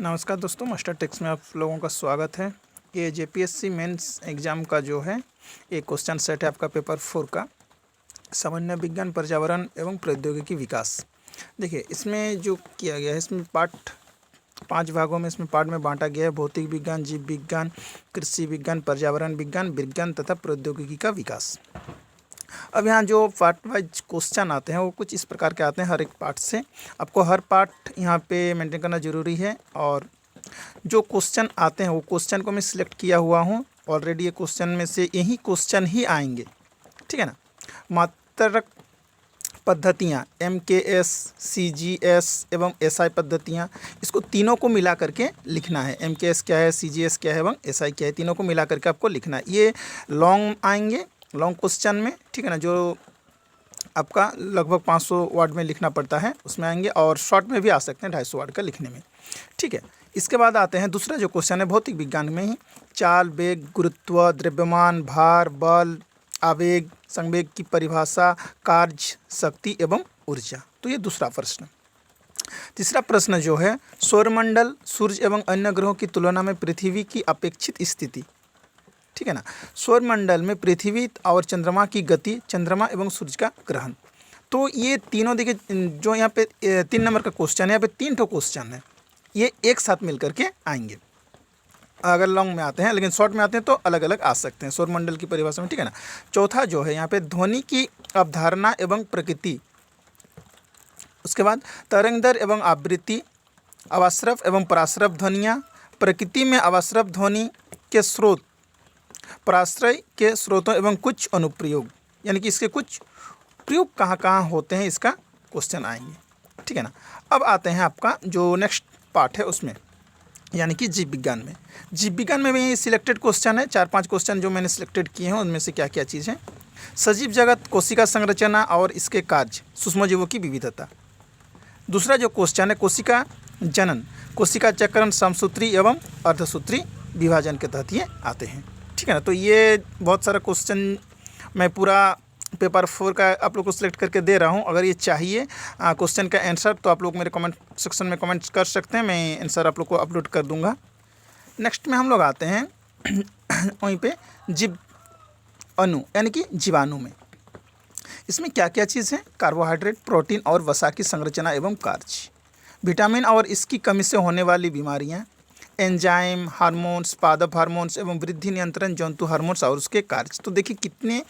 नमस्कार दोस्तों, master takes में आप लोगों का स्वागत है। ये जेपीएससी मेंस एग्ज़ाम का जो है ये क्वेश्चन सेट है आपका पेपर 4 का, सामान्य विज्ञान, पर्यावरण एवं प्रौद्योगिकी विकास। देखिए इसमें जो किया गया है, इसमें पार्ट 5 भागों में इसमें पार्ट में बांटा गया है। भौतिक विज्ञान, जीव विज्ञान, कृषि विज्ञान, पर्यावरण विज्ञान, विज्ञान तथा प्रौद्योगिकी का विकास। अब यहाँ जो पार्ट वाइज क्वेश्चन आते हैं वो कुछ इस प्रकार के आते हैं। हर एक पार्ट से आपको हर पार्ट यहाँ पे मेंटेन करना ज़रूरी है। और जो क्वेश्चन आते हैं वो क्वेश्चन को मैं सिलेक्ट किया हुआ हूँ ऑलरेडी। ये क्वेश्चन में से यही क्वेश्चन ही आएंगे, ठीक है ना। मात्रक पद्धतियाँ MKS, CGS एवं SI पद्धतियाँ, इसको तीनों को मिला करके लिखना है। MKS क्या है, CGS क्या है एवं SI क्या है, तीनों को मिला करके आपको लिखना है। ये लॉन्ग आएंगे, लॉन्ग क्वेश्चन में, ठीक है ना, जो आपका लगभग 500 वर्ड में लिखना पड़ता है उसमें आएंगे, और शॉर्ट में भी आ सकते हैं 250 वर्ड का लिखने में, ठीक है। इसके बाद आते हैं दूसरा जो क्वेश्चन है भौतिक विज्ञान में ही, चाल, वेग, गुरुत्व, द्रव्यमान, भार, बल, आवेग, संवेग की परिभाषा, कार्य, शक्ति एवं ऊर्जा। तो ये दूसरा प्रश्न। तीसरा प्रश्न जो है सौरमंडल, सूर्य एवं अन्य ग्रहों की तुलना में पृथ्वी की अपेक्षित स्थिति, ठीक है ना। सौरमंडल में पृथ्वी और चंद्रमा की गति, चंद्रमा एवं सूर्य का ग्रहण। तो ये तीनों देखिए, जो यहाँ पे 3 नंबर का क्वेश्चन है, यहाँ पे 3 ठो क्वेश्चन है, ये एक साथ मिल करके आएंगे अगर लॉन्ग में आते हैं, लेकिन शॉर्ट में आते हैं तो अलग अलग आ सकते हैं सौरमंडल की परिभाषा में, ठीक है ना। चौथा जो है यहाँ पे ध्वनि की अवधारणा एवं प्रकृति। उसके बाद तरंगदर एवं आवृत्ति, अवाश्रव एवं पराश्रव ध्वनियाँ, प्रकृति में अवाश्रव ध्वनि के स्रोत, पराश्रय के स्रोतों एवं कुछ अनुप्रयोग, यानी कि इसके कुछ प्रयोग कहाँ कहाँ होते हैं, इसका क्वेश्चन आएंगे, ठीक है ना। अब आते हैं आपका जो नेक्स्ट पार्ट है उसमें, यानी कि जीव विज्ञान में। जीव विज्ञान में भी सिलेक्टेड क्वेश्चन है, 4-5 क्वेश्चन जो मैंने सिलेक्टेड किए हैं उनमें से क्या क्या चीज़ है। सजीव जगत, कोशिका संरचना और इसके कार्य, सूक्ष्मजीवों की विविधता। दूसरा जो क्वेश्चन है कोशिका जनन, कोशिका चक्रण, समसूत्री एवं अर्धसूत्री विभाजन के तहत ये आते हैं, ठीक है ना। तो ये बहुत सारा क्वेश्चन मैं पूरा पेपर 4 का आप लोग को सिलेक्ट करके दे रहा हूँ। अगर ये चाहिए क्वेश्चन का आंसर तो आप लोग मेरे कमेंट सेक्शन में कमेंट्स कर सकते हैं, मैं आंसर आप लोग को अपलोड कर दूँगा। नेक्स्ट में हम लोग आते हैं वहीं पे जीव अणु, यानी कि जीवाणु में। इसमें क्या क्या चीज़ है, कार्बोहाइड्रेट, प्रोटीन और वसा की संरचना एवं कार्य, विटामिन और इसकी कमी से होने वाली बीमारियाँ, एंजाइम, हार्मोन्स, पादप हार्मोन्स एवं वृद्धि नियंत्रण जंतु हार्मोन्स और उसके कार्य। तो देखिए कितने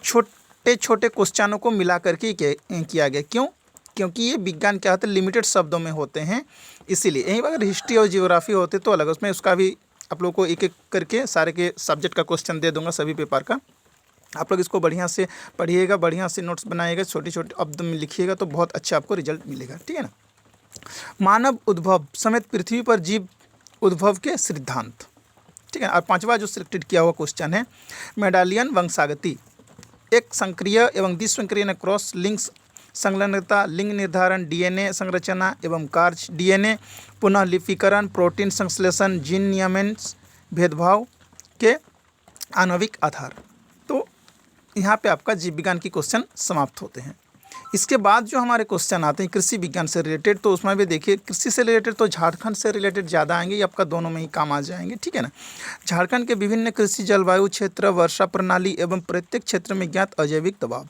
छोटे छोटे क्वेश्चनों को मिला करके किया गया। क्यों? क्योंकि ये विज्ञान क्या होता है, लिमिटेड शब्दों में होते हैं, इसीलिए। यहीं अगर हिस्ट्री और जियोग्राफी होते तो अलग, उसमें उसका भी आप लोग को एक एक करके सारे के सब्जेक्ट का क्वेश्चन दे दूंगा, सभी पेपर का। आप लोग इसको बढ़िया से पढ़िएगा, बढ़िया से नोट्स बनाइएगा, छोटे छोटे शब्द में लिखिएगा तो बहुत अच्छा आपको रिजल्ट मिलेगा, ठीक है ना। मानव उद्भव समेत पृथ्वी पर जीव उद्भव के सिद्धांत, ठीक है। और 5वां जो सिलेक्टेड किया हुआ क्वेश्चन है मेडालियन वंशागति, एक संक्रिय एवं द्विसंक्रिय क्रॉस लिंक्स, संलग्नता, लिंग निर्धारण, DNA संरचना एवं कार्य, DNA पुनः लिपिकरण, प्रोटीन संश्लेषण, जीन नियमन, भेदभाव के आणविक आधार। तो यहाँ पे आपका जीव विज्ञान की क्वेश्चन समाप्त होते हैं। इसके बाद जो हमारे क्वेश्चन आते हैं कृषि विज्ञान से रिलेटेड, तो उसमें भी देखिए कृषि से रिलेटेड तो झारखंड से रिलेटेड ज़्यादा आएंगे, ये आपका दोनों में ही काम आ जाएंगे, ठीक है ना। झारखंड के विभिन्न कृषि जलवायु क्षेत्र, वर्षा प्रणाली एवं प्रत्येक क्षेत्र में ज्ञात अजैविक दबाव।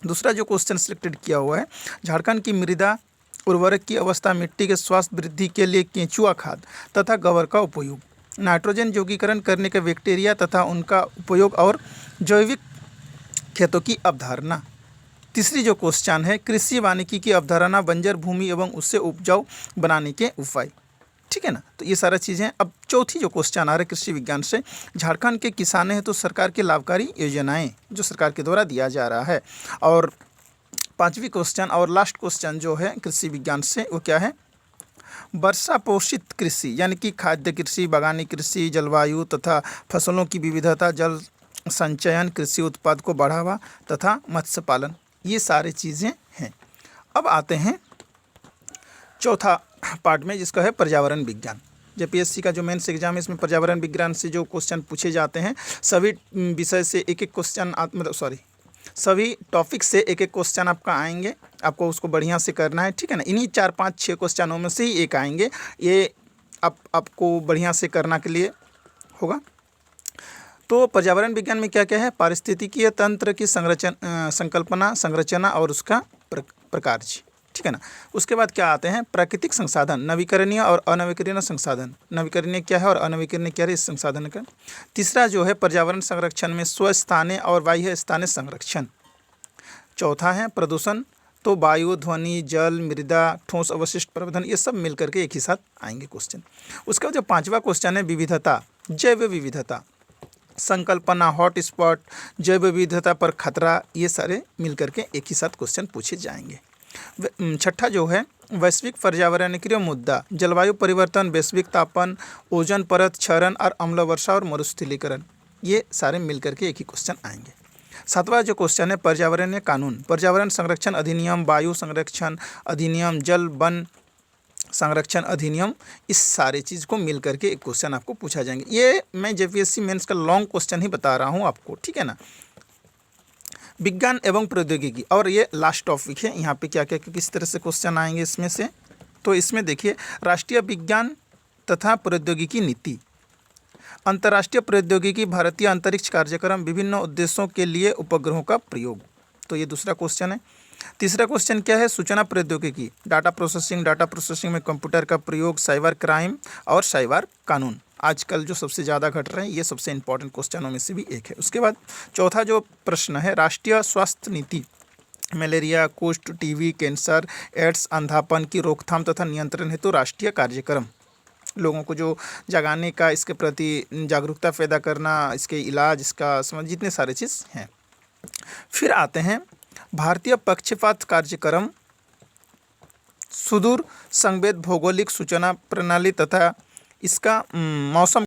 दूसरा जो क्वेश्चन सिलेक्टेड किया हुआ है झारखंड की मृदा उर्वरक की अवस्था, मिट्टी के स्वास्थ्य वृद्धि के लिए केंचुआ खाद तथा गोबर का उपयोग, नाइट्रोजन यौगीकरण करने के बैक्टीरिया तथा उनका उपयोग और जैविक खेतों की अवधारणा। तीसरी जो क्वेश्चन है कृषि वानिकी की अवधारणा, बंजर भूमि एवं उससे उपजाऊ बनाने के उपाय, ठीक है ना। तो ये सारा चीज़ें। अब चौथी जो क्वेश्चन आ रहा है कृषि विज्ञान से, झारखंड के किसान हैं तो सरकार की लाभकारी योजनाएं जो सरकार के द्वारा दिया जा रहा है। और 5वीं क्वेश्चन और लास्ट क्वेश्चन जो है कृषि विज्ञान से वो क्या है, वर्षा पोषित कृषि, यानी कि खाद्य कृषि, बागानी कृषि, जलवायु तथा फसलों की विविधता, जल संचयन, कृषि उत्पाद को बढ़ावा तथा मत्स्य पालन, ये सारी चीज़ें हैं। अब आते हैं चौथा पार्ट में जिसका है पर्यावरण विज्ञान। जेपीएससी का जो मेंस एग्जाम है इसमें पर्यावरण विज्ञान से जो क्वेश्चन पूछे जाते हैं, सभी विषय से एक एक क्वेश्चन, मतलब सभी टॉपिक से एक एक क्वेश्चन आपका आएंगे, आपको उसको बढ़िया से करना है, ठीक है ना। इन्हीं 4 5 6 क्वेश्चनों में से ही एक आएंगे। ये आपको बढ़िया से करना के लिए होगा। तो पर्यावरण विज्ञान में क्या क्या है? पारिस्थितिकीय तंत्र की संकल्पना, संरचना और उसका प्रकार। ठीक है ना। उसके बाद क्या आते हैं? प्राकृतिक संसाधन, नवीकरणीय और अनवीकरणीय संसाधन। नवीकरणीय क्या है और अनवीकरणीय क्या है इस संसाधन का। तीसरा जो है पर्यावरण संरक्षण में स्वस्थानीय और बाह्य स्थानीय संरक्षण। चौथा है प्रदूषण, तो वायु, ध्वनि, जल, मृदा, ठोस अवशिष्ट प्रबंधन, ये सब मिलकर के एक ही साथ आएंगे क्वेश्चन। उसके बाद जो पांचवा क्वेश्चन है विविधता, जैव विविधता, संकल्पना, हॉट स्पॉट, जैव विविधता पर खतरा, ये सारे मिलकर के एक ही साथ क्वेश्चन पूछे जाएंगे। छठा जो है वैश्विक पर्यावरणीय मुद्दा, जलवायु परिवर्तन, वैश्विक तापन, ओजोन परत क्षरण और अम्ल वर्षा और मरुस्थलीकरण, ये सारे मिलकर के एक ही क्वेश्चन आएंगे। सातवां जो क्वेश्चन है पर्यावरणीय कानून, पर्यावरण संरक्षण अधिनियम, वायु संरक्षण अधिनियम, जल वन संरक्षण अधिनियम, इस सारे चीज़ को मिल करके एक क्वेश्चन आपको पूछा जाएंगे। ये मैं जेपीएससी मेंस का लॉन्ग क्वेश्चन ही बता रहा हूँ आपको, ठीक है ना। विज्ञान एवं प्रौद्योगिकी, और ये लास्ट टॉपिक है। यहाँ पे क्या क्या किस तरह से क्वेश्चन आएंगे इसमें से, तो इसमें देखिए राष्ट्रीय विज्ञान तथा प्रौद्योगिकी नीति, अंतर्राष्ट्रीय प्रौद्योगिकी, भारतीय अंतरिक्ष कार्यक्रम, विभिन्न उद्देश्यों के लिए उपग्रहों का प्रयोग, तो ये दूसरा क्वेश्चन है। तीसरा क्वेश्चन क्या है? सूचना प्रौद्योगिकी, डाटा प्रोसेसिंग में कंप्यूटर का प्रयोग, साइबर क्राइम और साइबर कानून, आजकल जो सबसे ज़्यादा घट रहे हैं, ये सबसे इंपॉर्टेंट क्वेश्चनों में से भी एक है। उसके बाद चौथा जो प्रश्न है राष्ट्रीय स्वास्थ्य नीति, मलेरिया, कुष्ठ, टीबी, कैंसर, एड्स, अंधापन की रोकथाम तथा नियंत्रण हेतु राष्ट्रीय कार्यक्रम, लोगों को जो जगाने का, इसके प्रति जागरूकता पैदा करना, इसके इलाज, इसका समझ, जितने सारे चीज़ हैं। फिर आते हैं भारतीय पक्षपात कार्यक्रम, सुदूर संवेद भौगोलिक सूचना प्रणाली तथा इसका मौसम